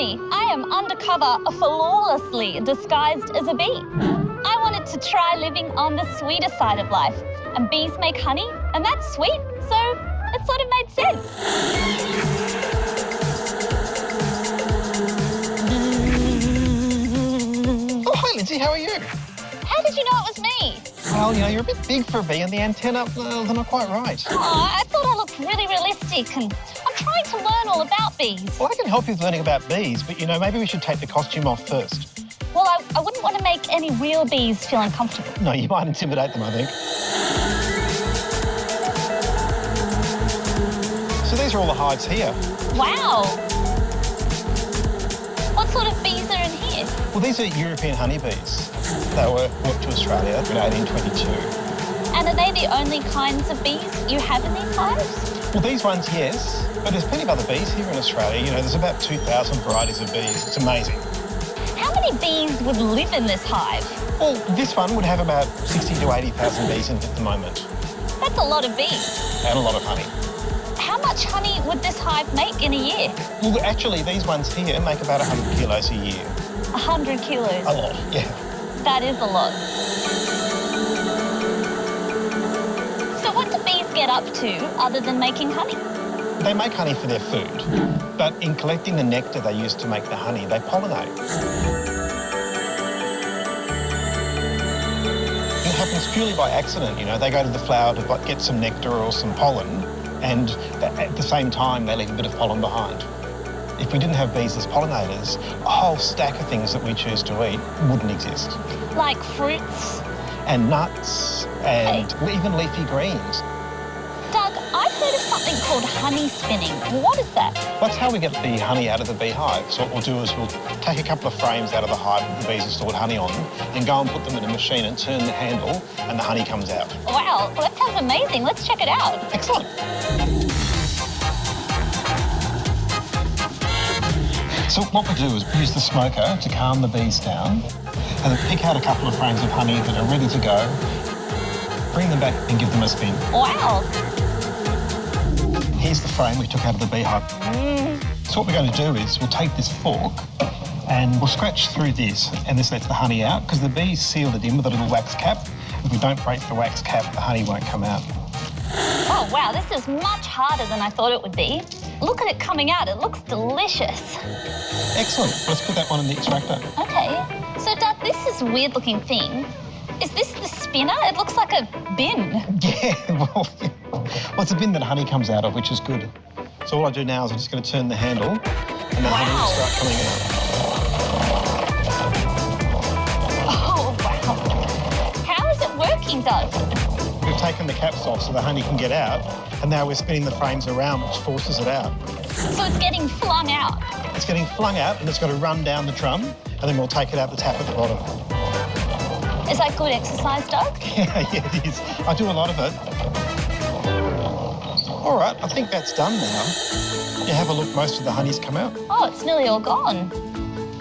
me. I am undercover, flawlessly disguised as a bee. I wanted to try living on the sweeter side of life. And bees make honey, and that's sweet, so it sort of made sense. Oh, hi, Lindsay, how are you? How did you know it was me? Well, you know, you're a bit big for a bee and the antenna, well, they're not quite right. Oh, I thought I looked really realistic, and I'm trying to learn all about bees. Well, I can help you with learning about bees, but, you know, maybe we should take the costume off first. Well, I wouldn't want to make any real bees feel uncomfortable. No, you might intimidate them, I think. So these are all the hives here. Wow. What sort of bees are in here? Well, these are European honeybees. They were brought to Australia in 1822. And are they the only kinds of bees you have in these hives? Well, these ones, yes, but there's plenty of other bees here in Australia. You know, there's about 2,000 varieties of bees. It's amazing. How many bees would live in this hive? Well, this one would have about 60 to 80,000 bees in it at the moment. That's a lot of bees. And a lot of honey. How much honey would this hive make in a year? Well, actually, these ones here make about 100 kilos a year. 100 kilos? A lot, yeah. That is a lot. So what do bees get up to other than making honey? They make honey for their food, but in collecting the nectar they use to make the honey, they pollinate. It happens purely by accident, you know. They go to the flower to get some nectar or some pollen, and at the same time they leave a bit of pollen behind. If we didn't have bees as pollinators, a whole stack of things that we choose to eat wouldn't exist. Like fruits? And nuts, and even leafy greens. Doug, I've heard of something called honey spinning. What is that? That's how we get the honey out of the beehive. So what we'll do is we'll take a couple of frames out of the hive that the bees have stored honey on and go and put them in a machine and turn the handle and the honey comes out. Wow, well, that sounds amazing. Let's check it out. Excellent. So what we'll do is use the smoker to calm the bees down and then pick out a couple of frames of honey that are ready to go, bring them back and give them a spin. Wow. Here's the frame we took out of the beehive. So what we're going to do is we'll take this fork and we'll scratch through this, and this lets the honey out because the bees sealed it in with a little wax cap. If we don't break the wax cap, the honey won't come out. Oh, wow, this is much harder than I thought it would be. Look at it coming out. It looks delicious. Excellent. Let's put that one in the extractor. Okay. So, Doug, this is a weird-looking thing. Is this the spinner? It looks like a bin. Yeah, well, it's a bin that honey comes out of, which is good. So all I do now is I'm just going to turn the handle and the honey will start coming out. Oh, wow. How is it working, Doug? We've taken the caps off so the honey can get out, and now we're spinning the frames around, which forces it out. So it's getting flung out? It's getting flung out, and it's got to run down the drum, and then we'll take it out the tap at the bottom. Is that good exercise, Doug? Yeah, it is. I do a lot of it. All right, I think that's done now. You have a look, most of the honey's come out. Oh, it's nearly all gone.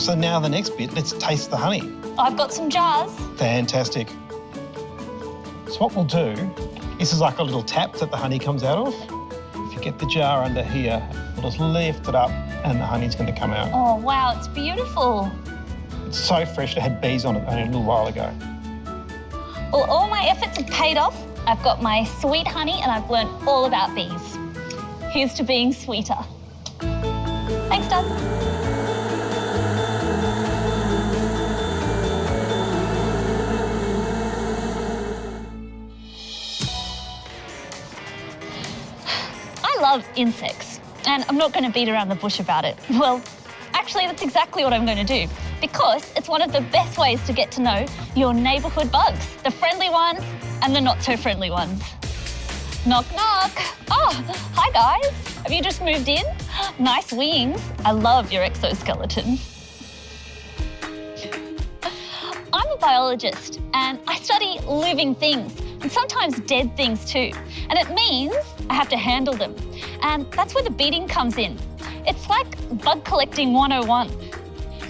So now the next bit, let's taste the honey. I've got some jars. Fantastic. So what we'll do, this is like a little tap that the honey comes out of. If you get the jar under here, we'll just lift it up and the honey's going to come out. Oh, wow, it's beautiful. It's so fresh, it had bees on it only a little while ago. Well, all my efforts have paid off. I've got my sweet honey and I've learned all about bees. Here's to being sweeter. Thanks, Doug. I love insects, and I'm not going to beat around the bush about it. Well, actually, that's exactly what I'm going to do, because it's one of the best ways to get to know your neighbourhood bugs, the friendly ones and the not-so-friendly ones. Knock, knock. Oh, hi, guys. Have you just moved in? Nice wings. I love your exoskeleton. I'm a biologist, and I study living things, and sometimes dead things too. And it means I have to handle them. And that's where the beating comes in. It's like bug collecting 101.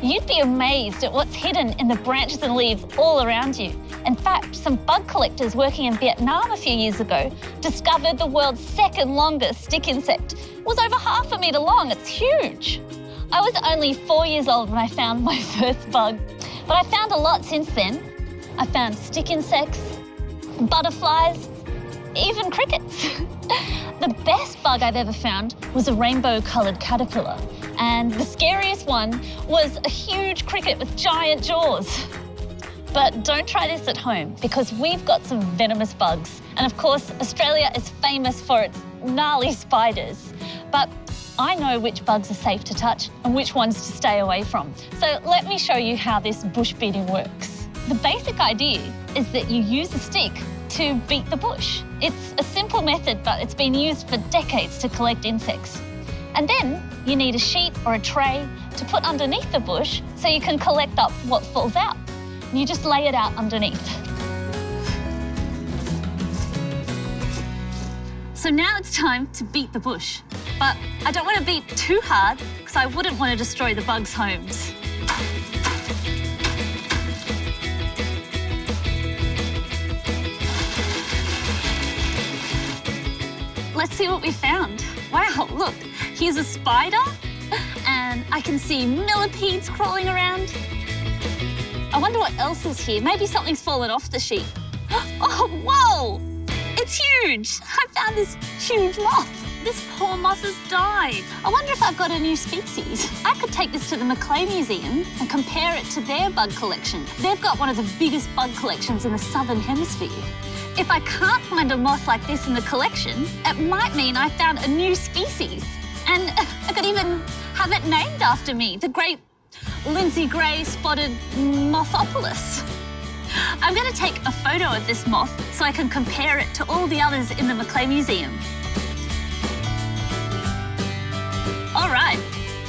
You'd be amazed at what's hidden in the branches and leaves all around you. In fact, some bug collectors working in Vietnam a few years ago discovered the world's second longest stick insect. It was over 1/2 metre long. It's huge. I was only 4 years old when I found my first bug, but I found a lot since then. I found stick insects, butterflies, even crickets. The best bug I've ever found was a rainbow-coloured caterpillar, and the scariest one was a huge cricket with giant jaws. But don't try this at home because we've got some venomous bugs. And of course, Australia is famous for its gnarly spiders. But I know which bugs are safe to touch and which ones to stay away from. So let me show you how this bush beating works. The basic idea is that you use a stick to beat the bush. It's a simple method, but it's been used for decades to collect insects. And then you need a sheet or a tray to put underneath the bush so you can collect up what falls out. You just lay it out underneath. So now it's time to beat the bush. But I don't want to beat too hard because I wouldn't want to destroy the bugs' homes. Let's see what we found. Wow, look, here's a spider and I can see millipedes crawling around. I wonder what else is here. Maybe something's fallen off the sheet. Oh, whoa! It's huge! I found this huge moth. This poor moth has died. I wonder if I've got a new species. I could take this to the Macleay Museum and compare it to their bug collection. They've got one of the biggest bug collections in the Southern Hemisphere. If I can't find a moth like this in the collection, it might mean I found a new species. And I could even have it named after me, the great Lindsay Gray spotted Mothopolis. I'm going to take a photo of this moth so I can compare it to all the others in the Macleay Museum. All right,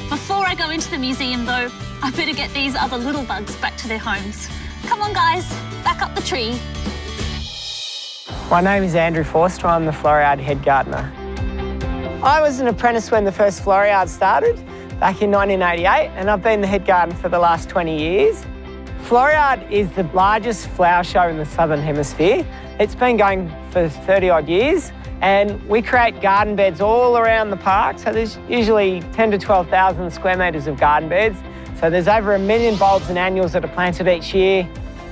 before I go into the museum though, I better get these other little bugs back to their homes. Come on guys, back up the tree. My name is Andrew Forster, I'm the Floriade head gardener. I was an apprentice when the first Floriade started back in 1988 and I've been the head gardener for the last 20 years. Floriade is the largest flower show in the Southern Hemisphere. It's been going for 30 odd years and we create garden beds all around the park. So there's usually 10 to 12,000 square metres of garden beds. So there's over 1 million bulbs and annuals that are planted each year.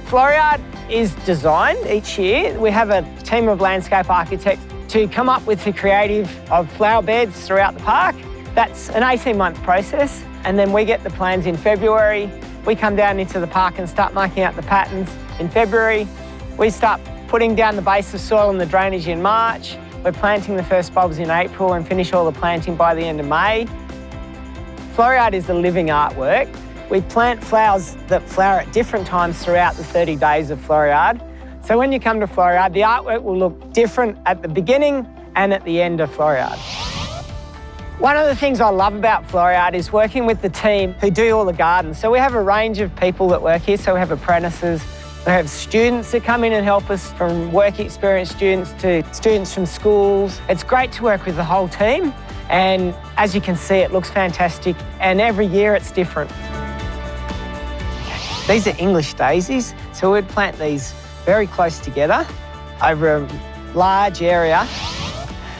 Floriade is designed each year. We have a team of landscape architects to come up with the creative of flower beds throughout the park. That's an 18-month process, and then we get the plans in February. We come down into the park and start marking out the patterns in February. We start putting down the base of soil and the drainage in March. We're planting the first bulbs in April and finish all the planting by the end of May. Floriade is the living artwork. We plant flowers that flower at different times throughout the 30 days of Floriade. So when you come to Floriade, the artwork will look different at the beginning and at the end of Floriade. One of the things I love about Floriade is working with the team who do all the gardens. So we have a range of people that work here. So we have apprentices, we have students that come in and help us, from work experience students to students from schools. It's great to work with the whole team. And as you can see, it looks fantastic. And every year it's different. These are English daisies, so we'd plant these very close together over a large area.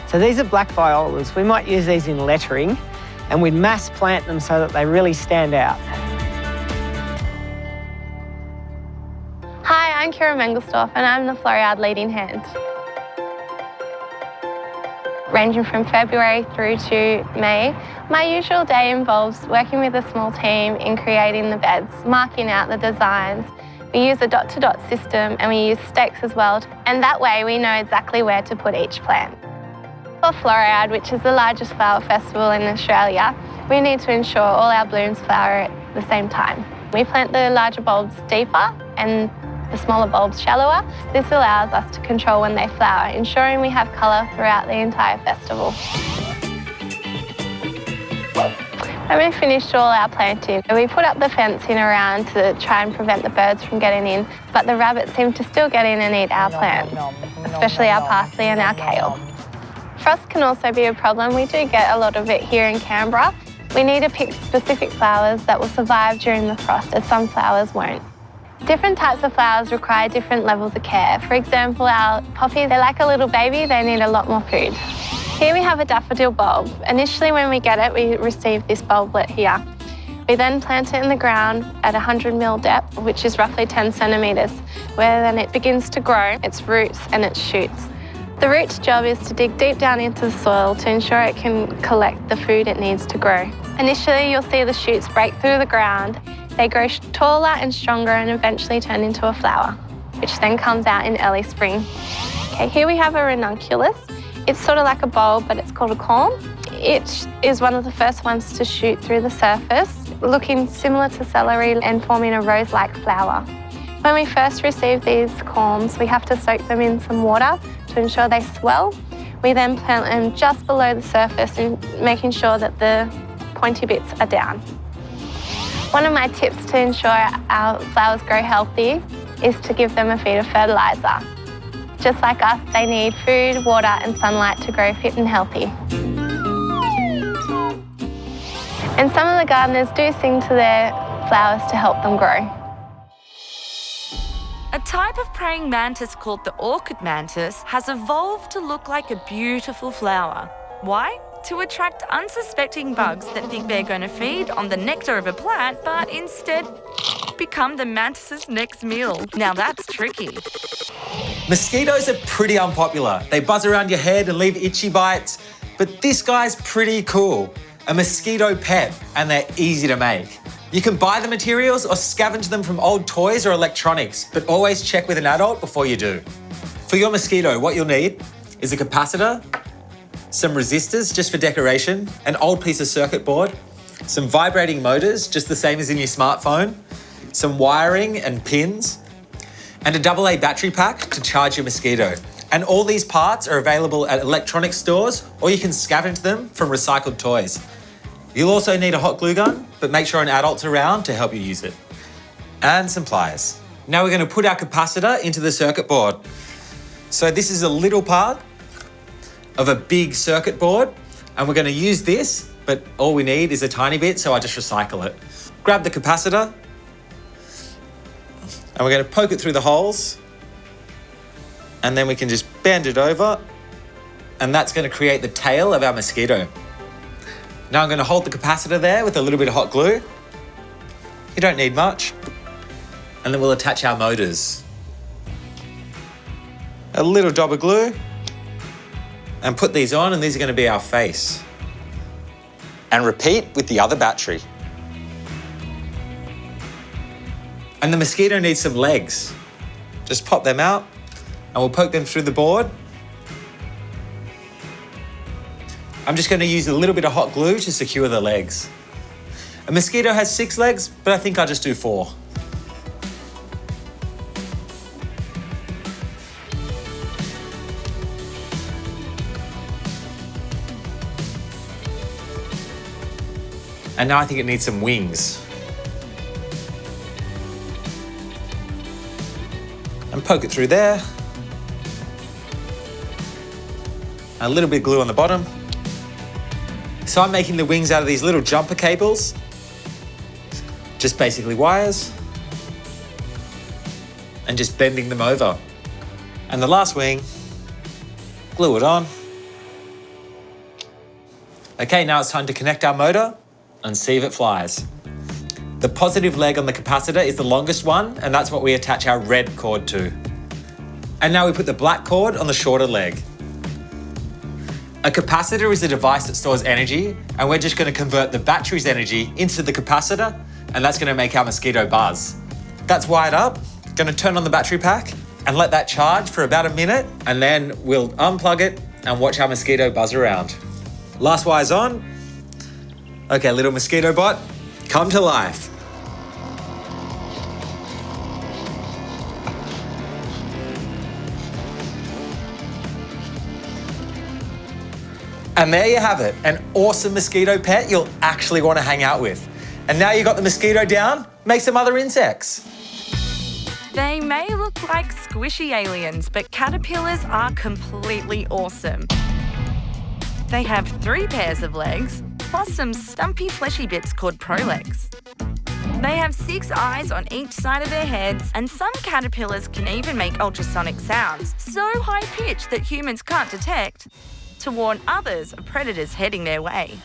So these are black violas. We might use these in lettering and we'd mass plant them so that they really stand out. Hi, I'm Kira Mengelsdorf and I'm the Floriade leading hand. Ranging from February through to May, my usual day involves working with a small team in creating the beds, marking out the designs. We use a dot-to-dot system and we use stakes as well, and that way we know exactly where to put each plant. For Floriade, which is the largest flower festival in Australia, we need to ensure all our blooms flower at the same time. We plant the larger bulbs deeper and the smaller bulbs shallower. This allows us to control when they flower, ensuring we have colour throughout the entire festival. When we finished all our planting, we put up the fencing around to try and prevent the birds from getting in, but the rabbits seem to still get in and eat our plants, especially our parsley and our kale. Frost can also be a problem. We do get a lot of it here in Canberra. We need to pick specific flowers that will survive during the frost, as some flowers won't. Different types of flowers require different levels of care. For example, our poppies, they're like a little baby, they need a lot more food. Here we have a daffodil bulb. Initially when we get it, we receive this bulblet here. We then plant it in the ground at 100 mil depth, which is roughly 10 centimetres, where then it begins to grow its roots and its shoots. The root's job is to dig deep down into the soil to ensure it can collect the food it needs to grow. Initially, you'll see the shoots break through the ground. They grow taller and stronger and eventually turn into a flower, which then comes out in early spring. Okay, here we have a ranunculus. It's sort of like a bulb, but it's called a culm. It is one of the first ones to shoot through the surface, looking similar to celery and forming a rose-like flower. When we first receive these culms, we have to soak them in some water to ensure they swell. We then plant them just below the surface and making sure that the pointy bits are down. One of my tips to ensure our flowers grow healthy is to give them a feed of fertiliser. Just like us, they need food, water and sunlight to grow fit and healthy. And some of the gardeners do sing to their flowers to help them grow. A type of praying mantis called the orchid mantis has evolved to look like a beautiful flower. Why? To attract unsuspecting bugs that think they're going to feed on the nectar of a plant, but instead become the mantis's next meal. Now that's tricky. Mosquitoes are pretty unpopular. They buzz around your head and leave itchy bites, but this guy's pretty cool. A mosquito pet, and they're easy to make. You can buy the materials or scavenge them from old toys or electronics, but always check with an adult before you do. For your mosquito, what you'll need is a capacitor, some resistors just for decoration, an old piece of circuit board, some vibrating motors, just the same as in your smartphone, some wiring and pins, and a AA battery pack to charge your mosquito. And all these parts are available at electronics stores, or you can scavenge them from recycled toys. You'll also need a hot glue gun, but make sure an adult's around to help you use it. And some pliers. Now we're going to put our capacitor into the circuit board. So this is a little part of a big circuit board, and we're going to use this, but all we need is a tiny bit, so I just recycle it. Grab the capacitor, and we're going to poke it through the holes, and then we can just bend it over, and that's going to create the tail of our mosquito. Now I'm going to hold the capacitor there with a little bit of hot glue. You don't need much. And then we'll attach our motors. A little dab of glue. And put these on, and these are going to be our face. And repeat with the other battery. And the mosquito needs some legs. Just pop them out, and we'll poke them through the board. I'm just going to use a little bit of hot glue to secure the legs. A mosquito has 6 legs, but I think I'll just do 4. And now I think it needs some wings. And poke it through there. A little bit of glue on the bottom. So I'm making the wings out of these little jumper cables. Just basically wires. And just bending them over. And the last wing, glue it on. Okay, now it's time to connect our motor and see if it flies. The positive leg on the capacitor is the longest one, and that's what we attach our red cord to. And now we put the black cord on the shorter leg. A capacitor is a device that stores energy, and we're just going to convert the battery's energy into the capacitor, and that's going to make our mosquito buzz. That's wired up. Going to turn on the battery pack and let that charge for about a minute, and then we'll unplug it and watch our mosquito buzz around. Last wire's on. Okay, little mosquito bot, come to life. And there you have it, an awesome mosquito pet you'll actually want to hang out with. And now you got the mosquito down, make some other insects. They may look like squishy aliens, but caterpillars are completely awesome. They have 3 pairs of legs, plus some stumpy fleshy bits called prolegs. They have 6 eyes on each side of their heads, and some caterpillars can even make ultrasonic sounds, so high-pitched that humans can't detect, to warn others of predators heading their way.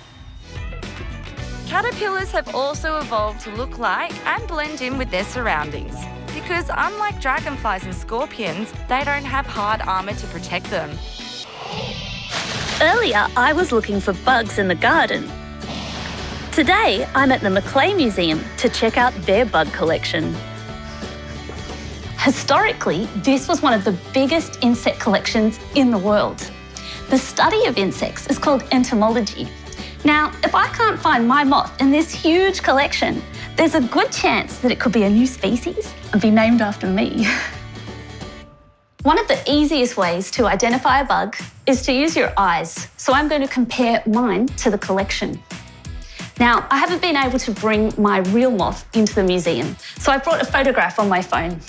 Caterpillars have also evolved to look like and blend in with their surroundings. Because unlike dragonflies and scorpions, they don't have hard armour to protect them. Earlier, I was looking for bugs in the garden. Today, I'm at the Macleay Museum to check out their bug collection. Historically, this was one of the biggest insect collections in the world. The study of insects is called entomology. Now, if I can't find my moth in this huge collection, there's a good chance that it could be a new species and be named after me. One of the easiest ways to identify a bug is to use your eyes. So I'm going to compare mine to the collection. Now, I haven't been able to bring my real moth into the museum, so I brought a photograph on my phone.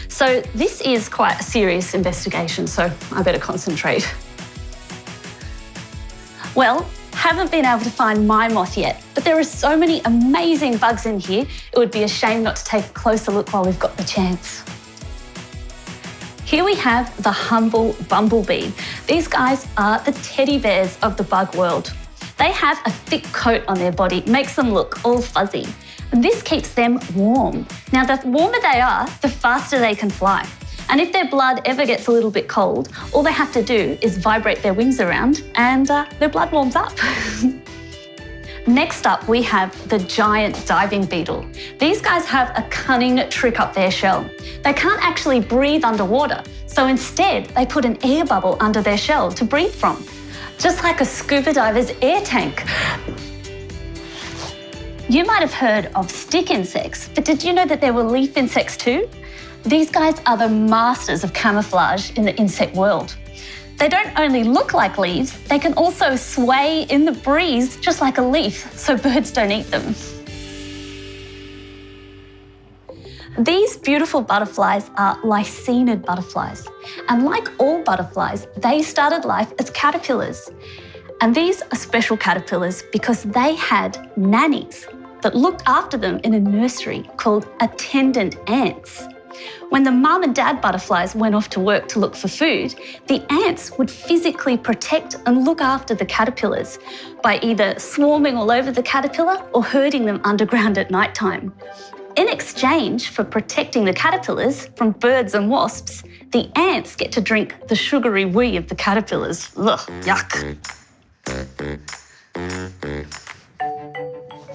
So this is quite a serious investigation, so I better concentrate. Well, haven't been able to find my moth yet, but there are so many amazing bugs in here, it would be a shame not to take a closer look while we've got the chance. Here we have the humble bumblebee. These guys are the teddy bears of the bug world. They have a thick coat on their body, makes them look all fuzzy. And this keeps them warm. Now, the warmer they are, the faster they can fly. And if their blood ever gets a little bit cold, all they have to do is vibrate their wings around and their blood warms up. Next up, we have the giant diving beetle. These guys have a cunning trick up their shell. They can't actually breathe underwater, so instead they put an air bubble under their shell to breathe from, just like a scuba diver's air tank. You might have heard of stick insects, but did you know that there were leaf insects too? These guys are the masters of camouflage in the insect world. They don't only look like leaves, they can also sway in the breeze just like a leaf, so birds don't eat them. These beautiful butterflies are lycaenid butterflies. And like all butterflies, they started life as caterpillars. And these are special caterpillars because they had nannies that looked after them in a nursery called attendant ants. When the mum and dad butterflies went off to work to look for food, the ants would physically protect and look after the caterpillars by either swarming all over the caterpillar or herding them underground at night time. In exchange for protecting the caterpillars from birds and wasps, the ants get to drink the sugary wee of the caterpillars. Ugh, yuck.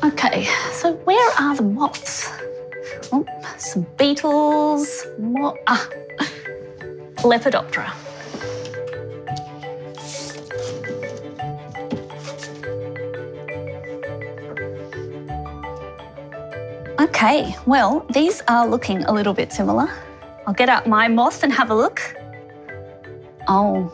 Okay, so where are the moths? Oh, some beetles, Lepidoptera. Okay, well, these are looking a little bit similar. I'll get out my moth and have a look. Oh,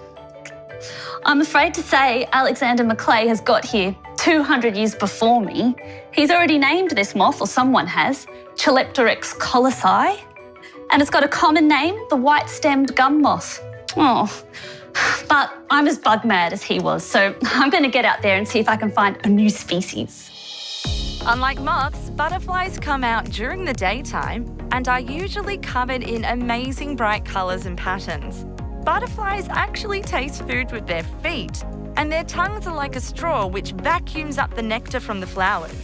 I'm afraid to say Alexander Macleay has got here 200 years before me. He's already named this moth, or someone has, Chilepteryx colossi, and it's got a common name, the white-stemmed gum moth. Oh, but I'm as bug mad as he was, so I'm going to get out there and see if I can find a new species. Unlike moths, butterflies come out during the daytime and are usually covered in amazing bright colours and patterns. Butterflies actually taste food with their feet, and their tongues are like a straw which vacuums up the nectar from the flowers.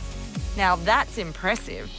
Now that's impressive.